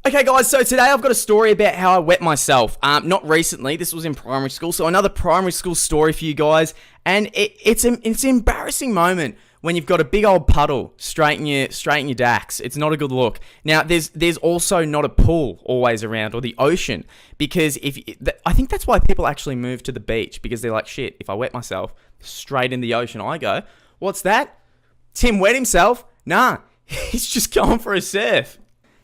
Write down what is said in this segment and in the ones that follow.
Okay guys, so today I've got a story about how I wet myself. Not recently, this was in primary school, so another primary school story for you guys. And it's an embarrassing moment when you've got a big old puddle straight in your dacks. It's not a good look. Now, there's also not a pool always around, or the ocean, because I think that's why people actually move to the beach, because they're like, shit, if I wet myself, straight in the ocean I go. What's that? Tim wet himself? Nah, he's just going for a surf.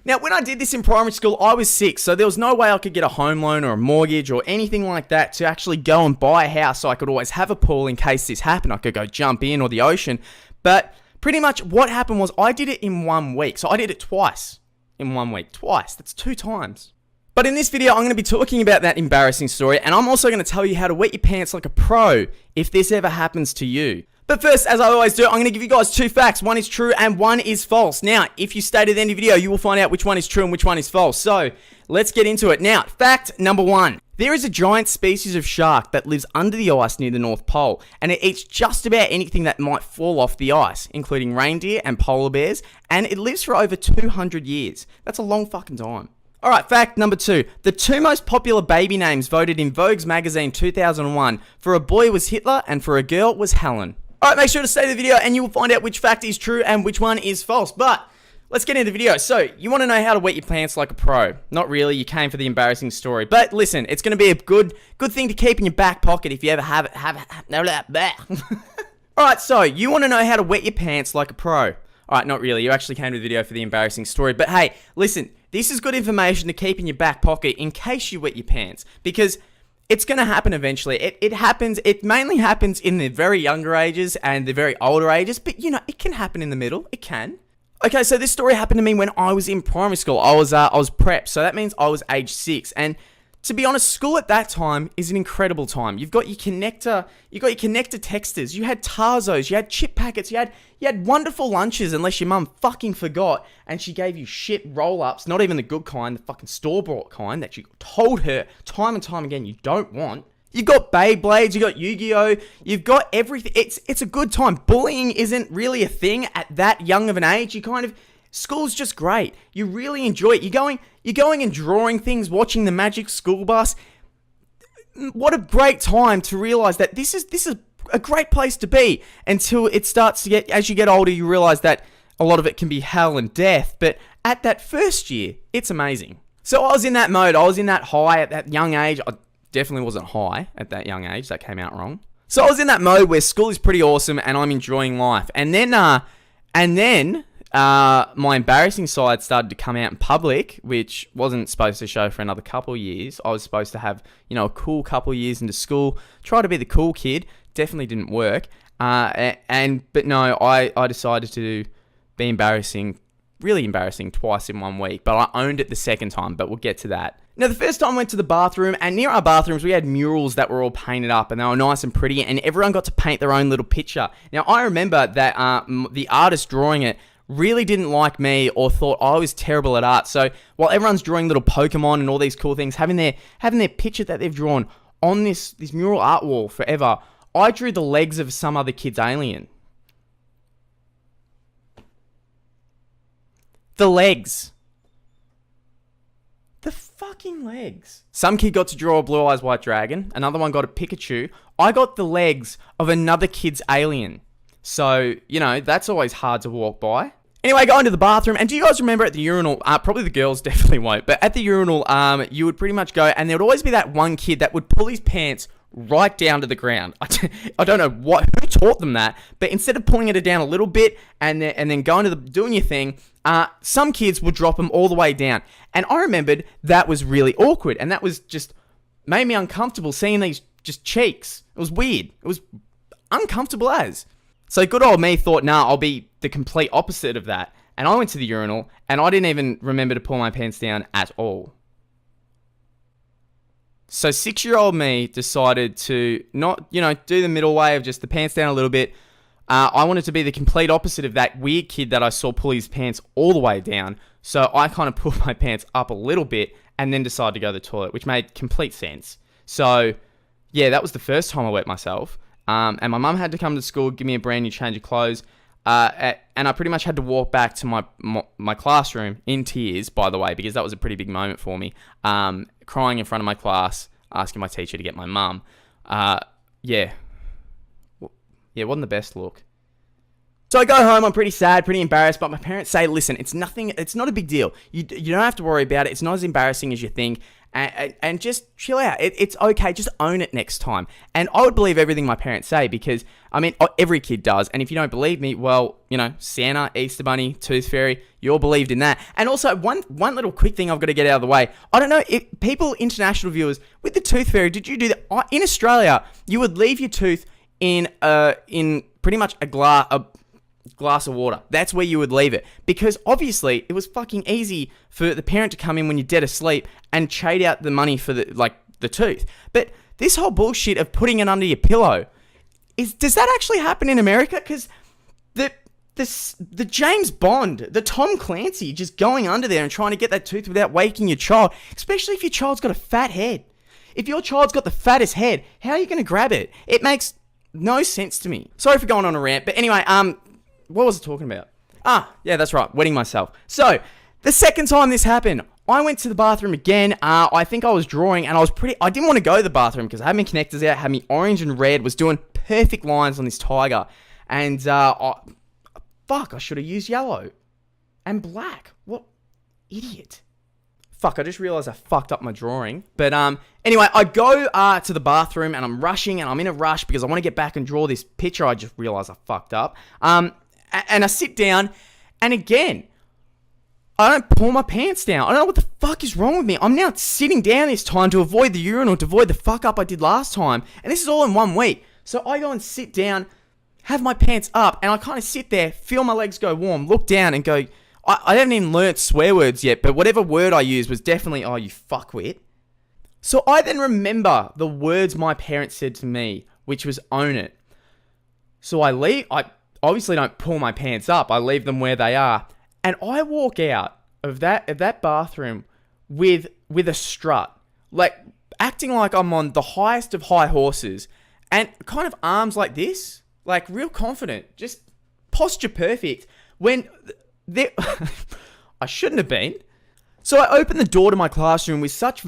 Now, when I did this in primary school, I was 6, so there was no way I could get a home loan or a mortgage or anything like that to actually go and buy a house so I could always have a pool in case this happened. I could go jump in, or the ocean. But pretty much what happened was I did it in 1 week. So I did it twice in 1 week. Twice. That's 2 times. But in this video, I'm going to be talking about that embarrassing story, and I'm also going to tell you how to wet your pants like a pro if this ever happens to you. But first, as I always do, I'm going to give you guys 2 facts. One is true and one is false. Now, if you stay to the end of the video, you will find out which one is true and which one is false. So, let's get into it. Now, fact number 1. There is a giant species of shark that lives under the ice near the North Pole, and it eats just about anything that might fall off the ice, including reindeer and polar bears, and it lives for over 200 years. That's a long fucking time. Alright, fact number 2. The 2 most popular baby names voted in Vogue's magazine 2001 for a boy was Hitler and for a girl was Helen. Alright, make sure to stay to the video and you will find out which fact is true and which one is false. But let's get into the video. So, you want to know how to wet your pants like a pro. Not really, you came for the embarrassing story. But listen, it's going to be a good thing to keep in your back pocket if you ever have it. Alright, so, you want to know how to wet your pants like a pro. Alright, not really, you actually came to the video for the embarrassing story. But hey, listen, this is good information to keep in your back pocket in case you wet your pants. Because it's going to happen eventually. It mainly happens in the very younger ages and the very older ages, but you know, it can happen in the middle. It can. Okay, so this story happened to me when I was in primary school. I was prep, so that means I was age 6. And to be honest, school at that time is an incredible time. You've got your connector texters, you had Tarzos, you had chip packets, you had wonderful lunches, unless your mum fucking forgot and she gave you shit roll-ups, not even the good kind, the fucking store-bought kind that you told her time and time again you don't want. You've got Beyblades, you've got Yu-Gi-Oh, you've got everything. It's a good time. Bullying isn't really a thing at that young of an age. School's just great. You really enjoy it. You're going and drawing things, watching the Magic School Bus. What a great time to realize that this is a great place to be, until it starts to get, as you get older, you realize that a lot of it can be hell and death. But at that first year, it's amazing. So I was in that mode. I was in that high at that young age. I definitely wasn't high at that young age. That came out wrong. So I was in that mode where school is pretty awesome and I'm enjoying life. And then my embarrassing side started to come out in public, which wasn't supposed to show for another couple of years. I was supposed to have, a cool couple of years into school, try to be the cool kid. Definitely didn't work. But no, I decided to be really embarrassing twice in 1 week. But I owned it the second time, but we'll get to that. Now, the first time I went to the bathroom, and near our bathrooms, we had murals that were all painted up, and they were nice and pretty, and everyone got to paint their own little picture. Now, I remember that the artist drawing it really didn't like me or thought I was terrible at art. So while everyone's drawing little Pokemon and all these cool things, having their picture that they've drawn on this mural art wall forever, I drew the legs of some other kid's alien. The legs. The fucking legs. Some kid got to draw a Blue Eyes White Dragon. Another one got a Pikachu. I got the legs of another kid's alien. So, that's always hard to walk by. Anyway, going to the bathroom, and do you guys remember at the urinal, probably the girls definitely won't, but at the urinal, you would pretty much go, and there would always be that one kid that would pull his pants right down to the ground. I don't know who taught them that, but instead of pulling it down a little bit and then going to doing your thing, some kids would drop them all the way down. And I remembered that was really awkward, and that was just made me uncomfortable seeing these just cheeks. It was weird. It was uncomfortable as. So good old me thought, nah, I'll be the complete opposite of that. And I went to the urinal, and I didn't even remember to pull my pants down at all. So 6-year-old me decided to not, do the middle way of just the pants down a little bit. I wanted to be the complete opposite of that weird kid that I saw pull his pants all the way down. So I kind of pulled my pants up a little bit and then decided to go to the toilet, which made complete sense. So, yeah, that was the first time I wet myself. And my mum had to come to school, give me a brand new change of clothes. And I pretty much had to walk back to my classroom in tears, by the way, because that was a pretty big moment for me. Crying in front of my class, asking my teacher to get my mum. Yeah, it wasn't the best look. So I go home, I'm pretty sad, pretty embarrassed, but my parents say, listen, it's not a big deal. You don't have to worry about it. It's not as embarrassing as you think. And just chill out. It's okay. Just own it next time. And I would believe everything my parents say because, I mean, every kid does. And if you don't believe me, well, you know, Santa, Easter Bunny, Tooth Fairy, you all believed in that. And also, one little quick thing I've got to get out of the way. I don't know, if people, international viewers, with the Tooth Fairy, did you do that? In Australia, you would leave your tooth in pretty much a glass of water. That's where you would leave it. Because obviously, it was fucking easy for the parent to come in when you're dead asleep and trade out the money for the tooth. But this whole bullshit of putting it under your pillow, does that actually happen in America? Because the James Bond, the Tom Clancy, just going under there and trying to get that tooth without waking your child, especially if your child's got a fat head. If your child's got the fattest head, how are you going to grab it? It makes no sense to me. Sorry for going on a rant, but anyway, what was I talking about? Yeah, that's right, wetting myself. So, the second time this happened, I went to the bathroom again. I think I was drawing, and I didn't want to go to the bathroom because I had my connectors out, had me orange and red, was doing perfect lines on this tiger. And, I should have used yellow and black. What idiot. Fuck, I just realized I fucked up my drawing. But, anyway, I go to the bathroom, and I'm rushing, and I'm in a rush because I want to get back and draw this picture I just realized I fucked up. And I sit down, and again, I don't pull my pants down. I don't know what the fuck is wrong with me. I'm now sitting down this time to avoid the urinal, to avoid the fuck up I did last time. And this is all in 1 week. So I go and sit down, have my pants up, and I kind of sit there, feel my legs go warm, look down and go, I haven't even learnt swear words yet, but whatever word I used was definitely, oh, you fuckwit. So I then remember the words my parents said to me, which was own it. So I leave, I obviously don't pull my pants up, I leave them where they are. And I walk out of that bathroom with a strut, like acting like I'm on the highest of high horses, and kind of arms like this, like real confident, just posture perfect. When I shouldn't have been. So I opened the door to my classroom with such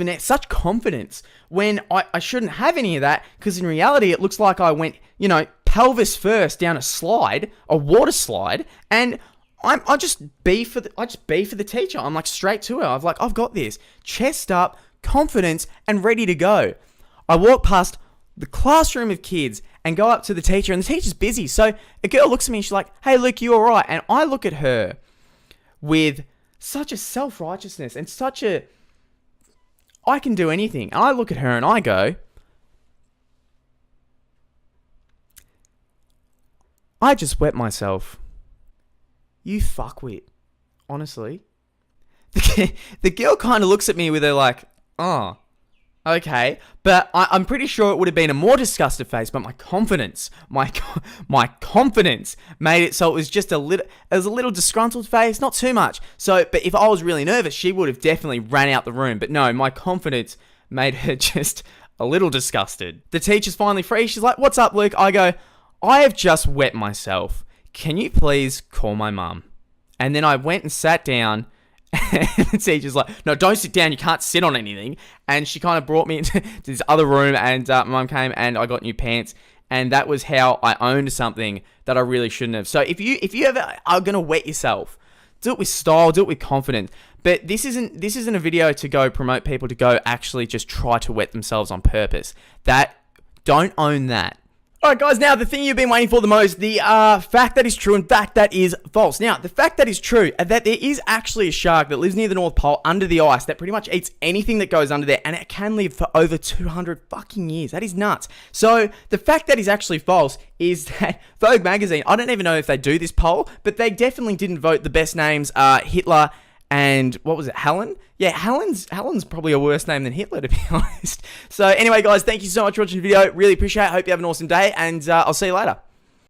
confidence when I shouldn't have any of that, because in reality it looks like I went, pelvis first down a water slide, and I just be for the teacher. I'm like straight to her. I've got this. Chest up, confidence, and ready to go. I walk past the classroom of kids and go up to the teacher, and the teacher's busy. So a girl looks at me and she's like, "Hey, Luke, you all right?" And I look at her with such a self-righteousness and such a, I can do anything. And I look at her and I go, I just wet myself. You fuckwit. Honestly. The girl kind of looks at me with her like, oh, okay. But I'm pretty sure it would have been a more disgusted face, but my confidence made it so it was just a little disgruntled face, not too much. So, but if I was really nervous, she would have definitely ran out the room. But no, my confidence made her just a little disgusted. The teacher's finally free. She's like, "What's up, Luke?" I go, "I have just wet myself. Can you please call my mum?" And then I went and sat down, and the teacher's like, "No, don't sit down. You can't sit on anything." And she kind of brought me into this other room, and my mum came, and I got new pants. And that was how I owned something that I really shouldn't have. So if you ever are going to wet yourself, do it with style, do it with confidence. But this isn't a video to go promote people to go actually just try to wet themselves on purpose. Don't own that. Alright guys, now the thing you've been waiting for the most, the fact that is true and fact that is false. Now, the fact that is true, that there is actually a shark that lives near the North Pole under the ice that pretty much eats anything that goes under there, and it can live for over 200 fucking years. That is nuts. So, the fact that is actually false is that Vogue magazine, I don't even know if they do this poll, but they definitely didn't vote the best names, Hitler and, what was it, Helen? Yeah, Helen's probably a worse name than Hitler, to be honest. So anyway, guys, thank you so much for watching the video. Really appreciate it. Hope you have an awesome day, and I'll see you later.